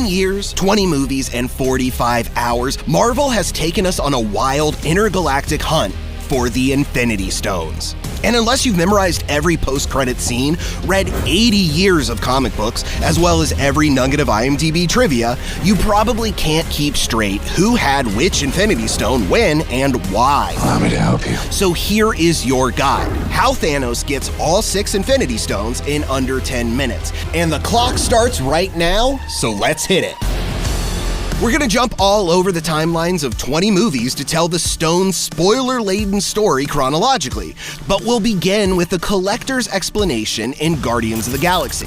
years, 20 movies, and 45 hours, Marvel has taken us on a wild intergalactic hunt for the Infinity Stones. And unless you've memorized every post-credit scene, read 80 years of comic books, as well as every nugget of IMDb trivia, you probably can't keep straight who had which Infinity Stone when and why. Allow me to help you. So here is your guide: how Thanos gets all 6 Infinity Stones in under 10 minutes. And the clock starts right now, so let's hit it. We're gonna jump all over the timelines of 20 movies to tell the Stone's spoiler-laden story chronologically, but we'll begin with the collector's explanation in Guardians of the Galaxy.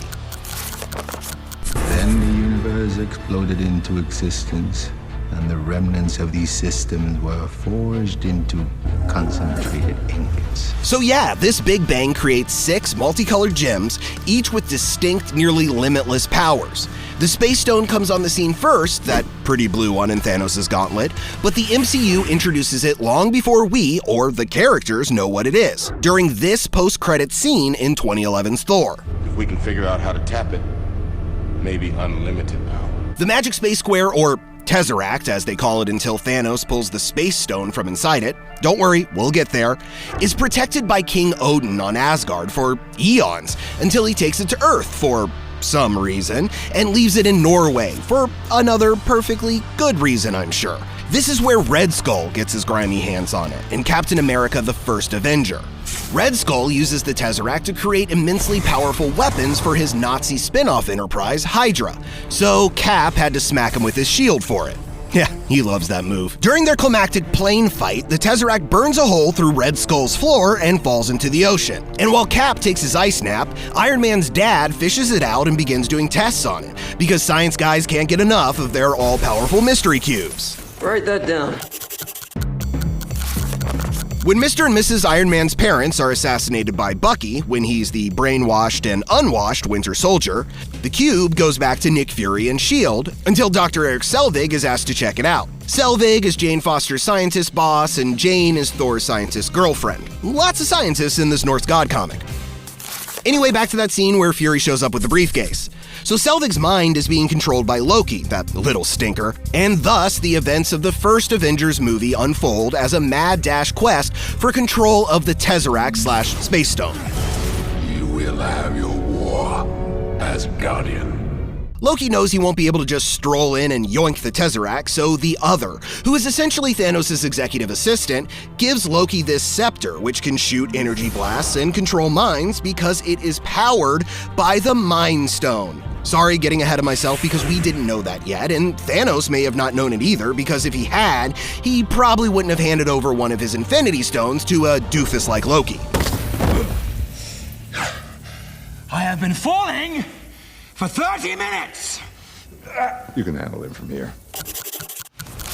Then the universe exploded into existence, and the remnants of these systems were forged into concentrated ingots. So yeah, this Big Bang creates 6 multicolored gems, each with distinct, nearly limitless powers. The Space Stone comes on the scene first, that pretty blue one in Thanos' gauntlet, but the MCU introduces it long before we, or the characters, know what it is, during this post-credit scene in 2011's Thor. If we can figure out how to tap it, maybe unlimited power. The Magic Space Square, or Tesseract, as they call it until Thanos pulls the Space Stone from inside it, don't worry, we'll get there, is protected by King Odin on Asgard for eons, until he takes it to Earth for some reason, and leaves it in Norway for another perfectly good reason, I'm sure. This is where Red Skull gets his grimy hands on it, in Captain America: The First Avenger. Red Skull uses the Tesseract to create immensely powerful weapons for his Nazi spin-off enterprise, Hydra, so Cap had to smack him with his shield for it. Yeah, he loves that move. During their climactic plane fight, the Tesseract burns a hole through Red Skull's floor and falls into the ocean. And while Cap takes his ice nap, Iron Man's dad fishes it out and begins doing tests on it, because science guys can't get enough of their all-powerful mystery cubes. Write that down. When Mr. and Mrs. Iron Man's parents are assassinated by Bucky, when he's the brainwashed and unwashed Winter Soldier, the cube goes back to Nick Fury and S.H.I.E.L.D. until Dr. Eric Selvig is asked to check it out. Selvig is Jane Foster's scientist boss, and Jane is Thor's scientist girlfriend. Lots of scientists in this Norse god comic. Anyway, back to that scene where Fury shows up with the briefcase. So Selvig's mind is being controlled by Loki, that little stinker, and thus the events of the first Avengers movie unfold as a mad dash quest for control of the Tesseract/Space Stone. You will have your war as Guardian. Loki knows he won't be able to just stroll in and yoink the Tesseract, so the Other, who is essentially Thanos' executive assistant, gives Loki this scepter, which can shoot energy blasts and control minds because it is powered by the Mind Stone. Sorry, getting ahead of myself, because we didn't know that yet, and Thanos may have not known it either, because if he had, he probably wouldn't have handed over one of his Infinity Stones to a doofus like Loki. I have been falling for 30 minutes! You can handle it from here.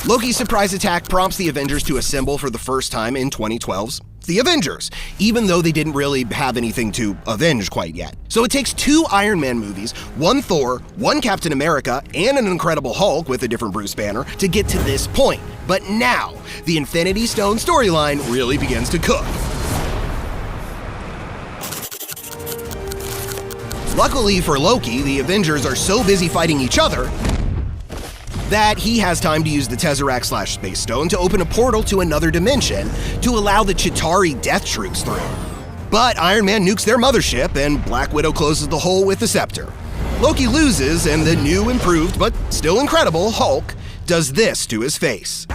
Loki's surprise attack prompts the Avengers to assemble for the first time in 2012's The Avengers, even though they didn't really have anything to avenge quite yet. So it takes 2 Iron Man movies, 1 Thor, 1 Captain America, and an Incredible Hulk with a different Bruce Banner to get to this point. But now, the Infinity Stone storyline really begins to cook. Luckily for Loki, the Avengers are so busy fighting each other that he has time to use the Tesseract/Space Stone to open a portal to another dimension to allow the Chitauri Death Troops through. But Iron Man nukes their mothership, and Black Widow closes the hole with the scepter. Loki loses, and the new, improved, but still incredible Hulk does this to his face.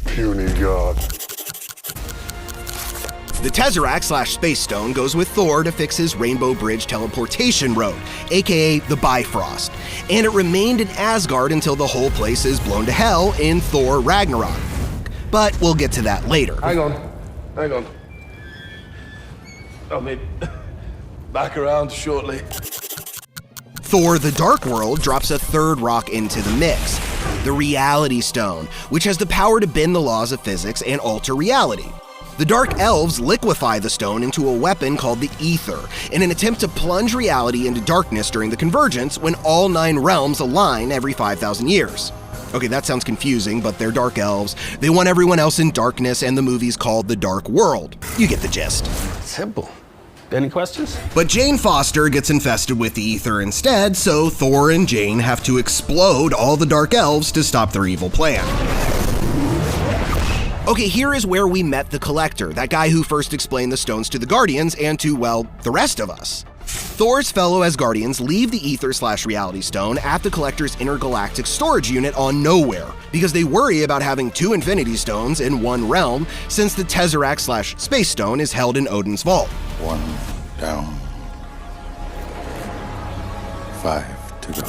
Puny god. The Tesseract/Space Stone goes with Thor to fix his Rainbow Bridge teleportation road, aka the Bifrost, and it remained in Asgard until the whole place is blown to hell in Thor Ragnarok. But we'll get to that later. Hang on. I'll be back around shortly. Thor: The Dark World drops a third rock into the mix, the Reality Stone, which has the power to bend the laws of physics and alter reality. The Dark Elves liquefy the stone into a weapon called the Ether, in an attempt to plunge reality into darkness during the Convergence when all 9 realms align every 5,000 years. Okay, that sounds confusing, but they're dark elves. They want everyone else in darkness, and the movie's called The Dark World. You get the gist. Simple. Any questions? But Jane Foster gets infested with the ether instead, so Thor and Jane have to explode all the dark elves to stop their evil plan. Okay, here is where we met the Collector, that guy who first explained the stones to the Guardians and to, well, the rest of us. Thor's fellow Asgardians leave the Ether/Reality Stone at the Collector's intergalactic storage unit on Nowhere because they worry about having 2 Infinity Stones in one realm since the Tesseract/Space Stone is held in Odin's vault. 1 down. 5 to go.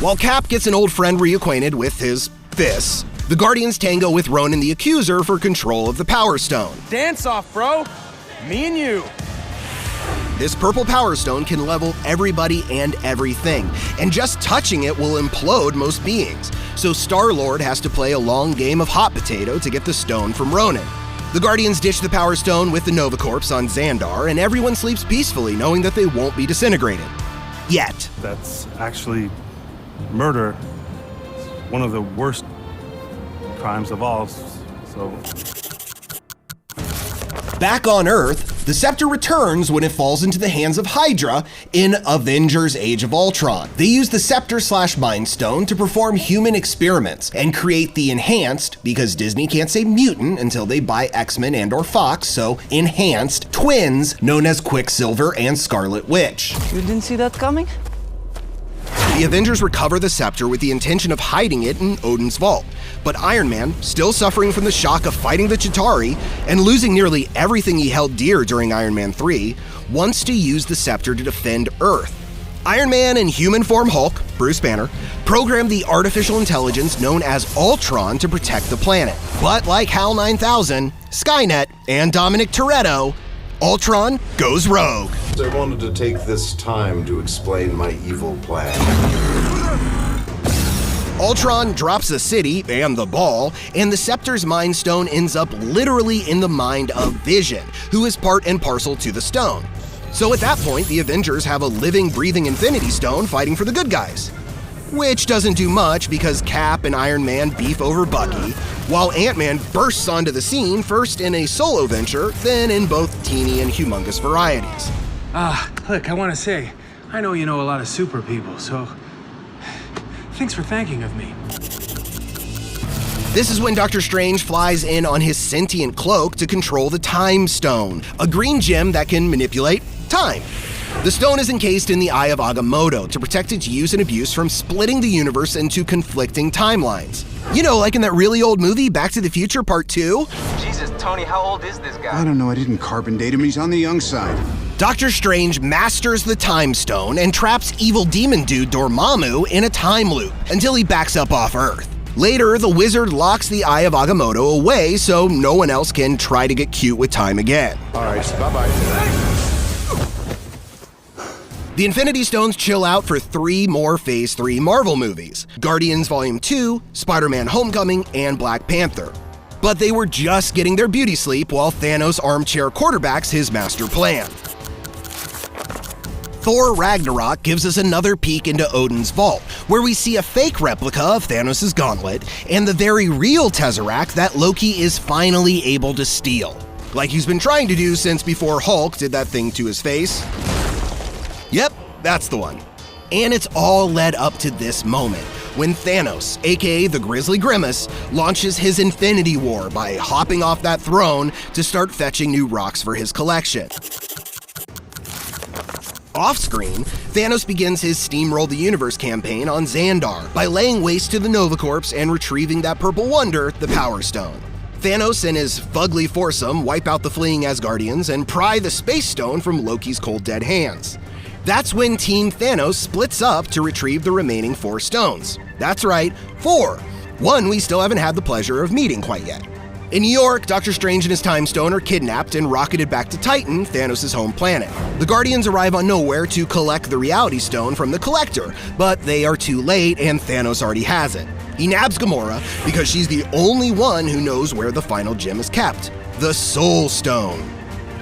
While Cap gets an old friend reacquainted with his fists, the Guardians tango with Ronan the Accuser for control of the Power Stone. Dance off, bro. Me and you. This purple Power Stone can level everybody and everything, and just touching it will implode most beings. So Star-Lord has to play a long game of hot potato to get the stone from Ronan. The Guardians ditch the Power Stone with the Nova Corps on Xandar, and everyone sleeps peacefully knowing that they won't be disintegrated. Yet. That's actually murder. One of the worst crimes of all, so... Back on Earth, the scepter returns when it falls into the hands of Hydra in Avengers Age of Ultron. They use the scepter/Mind Stone to perform human experiments and create the enhanced, because Disney can't say mutant until they buy X-Men and/or Fox, so enhanced twins known as Quicksilver and Scarlet Witch. You didn't see that coming? The Avengers recover the scepter with the intention of hiding it in Odin's vault, but Iron Man, still suffering from the shock of fighting the Chitauri and losing nearly everything he held dear during Iron Man 3, wants to use the scepter to defend Earth. Iron Man and human form Hulk, Bruce Banner, program the artificial intelligence known as Ultron to protect the planet. But like HAL 9000, Skynet, and Dominic Toretto, Ultron goes rogue. I wanted to take this time to explain my evil plan. Ultron drops the city and the ball, and the Scepter's Mind Stone ends up literally in the mind of Vision, who is part and parcel to the stone. So at that point, the Avengers have a living, breathing Infinity Stone fighting for the good guys. Which doesn't do much because Cap and Iron Man beef over Bucky, while Ant-Man bursts onto the scene first in a solo venture, then in both teeny and humongous varieties. Look, I want to say, I know you know a lot of super people, so thanks for thanking of me. This is when Doctor Strange flies in on his sentient cloak to control the Time Stone, a green gem that can manipulate time. The stone is encased in the Eye of Agamotto to protect its use and abuse from splitting the universe into conflicting timelines. You know, like in that really old movie, Back to the Future Part 2? Jesus, Tony, how old is this guy? I don't know, I didn't carbon date him, he's on the young side. Doctor Strange masters the Time Stone and traps evil demon dude Dormammu in a time loop until he backs up off Earth. Later, the wizard locks the Eye of Agamotto away so no one else can try to get cute with time again. All right, bye-bye. The Infinity Stones chill out for 3 more Phase 3 Marvel movies: Guardians Volume 2, Spider-Man Homecoming, and Black Panther. But they were just getting their beauty sleep while Thanos armchair quarterbacks his master plan. Thor Ragnarok gives us another peek into Odin's vault, where we see a fake replica of Thanos' gauntlet and the very real Tesseract that Loki is finally able to steal. Like he's been trying to do since before Hulk did that thing to his face. Yep, that's the one. And it's all led up to this moment, when Thanos, aka the Grizzly Grimace, launches his Infinity War by hopping off that throne to start fetching new rocks for his collection. Off-screen, Thanos begins his Steamroll the Universe campaign on Xandar by laying waste to the Nova Corps and retrieving that purple wonder, the Power Stone. Thanos and his fugly foursome wipe out the fleeing Asgardians and pry the Space Stone from Loki's cold dead hands. That's when Team Thanos splits up to retrieve the remaining 4 stones. That's right, 4. One we still haven't had the pleasure of meeting quite yet. In New York, Doctor Strange and his Time Stone are kidnapped and rocketed back to Titan, Thanos' home planet. The Guardians arrive on Nowhere to collect the Reality Stone from the Collector, but they are too late and Thanos already has it. He nabs Gamora because she's the only one who knows where the final gem is kept, the Soul Stone.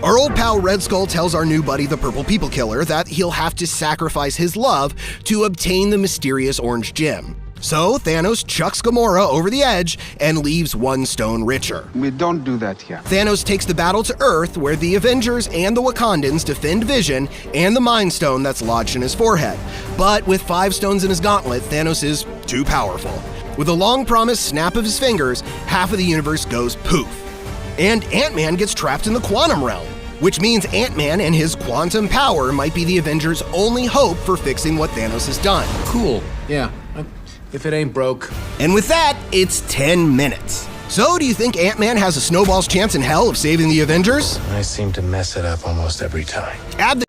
Our old pal Red Skull tells our new buddy the Purple People Killer that he'll have to sacrifice his love to obtain the mysterious orange gem. So Thanos chucks Gamora over the edge and leaves one stone richer. We don't do that here. Thanos takes the battle to Earth, where the Avengers and the Wakandans defend Vision and the Mind Stone that's lodged in his forehead. But with 5 stones in his gauntlet, Thanos is too powerful. With a long-promised snap of his fingers, half of the universe goes poof. And Ant-Man gets trapped in the quantum realm, which means Ant-Man and his quantum power might be the Avengers' only hope for fixing what Thanos has done. Cool. Yeah. If it ain't broke. And with that, it's 10 minutes. So, do you think Ant-Man has a snowball's chance in hell of saving the Avengers? I seem to mess it up almost every time. Add the